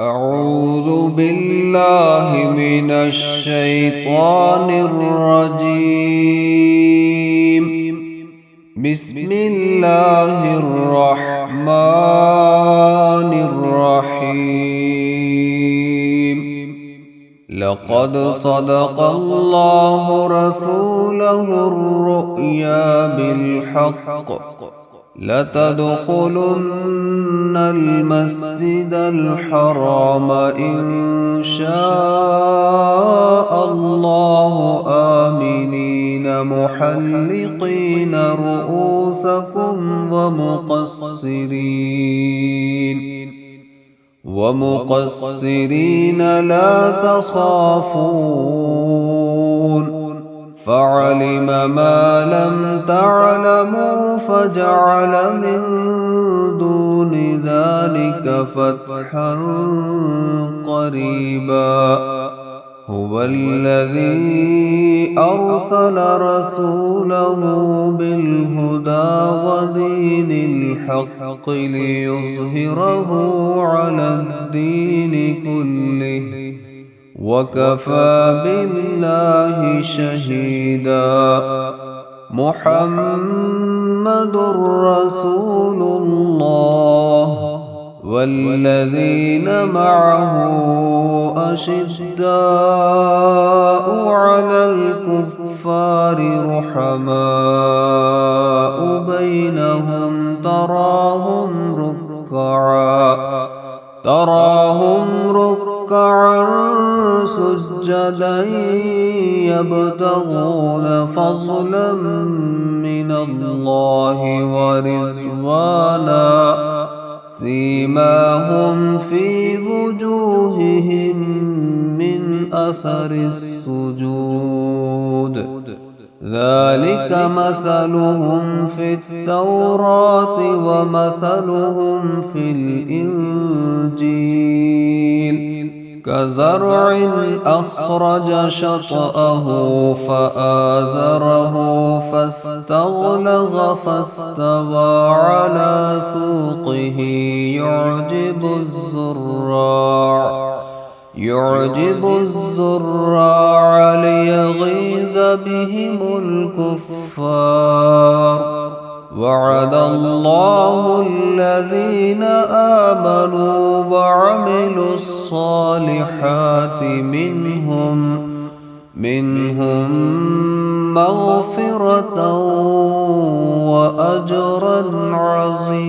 أعوذ بالله من الشيطان الرجيم. بسم الله الرحمن الرحيم. لقد صدق الله رسوله الرؤيا بالحق لتدخلن المسجد الحرام إن شاء الله آمنين محلقين رؤوسكم ومقصرين لا تخافون فعلم ما لم تعلموا فجعل من دون ذلك فتحا قريبا. هو الذي أرسل رسوله بالهدى ودين الحق ليظهره على الدين كله وكفى بالله شهيدا. محمد رسول الله والذين معه أشداء على الكفار رحماء بينهم تراهم ركعا سجدا يبتغون فضلا من الله ورضوانا سيماهم في وجوههم من أثر السجود ذلك مثلهم في التوراة ومثلهم في الإنجيل كزرع أخرج شطأه فآزره فاستغلظ فاستوى على سوقه يعجب الزراع ليغيظ بهم الكفار. وعد الله الذين آمنوا وعملوا الصالحات منهم مغفرة وأجرا عظيما.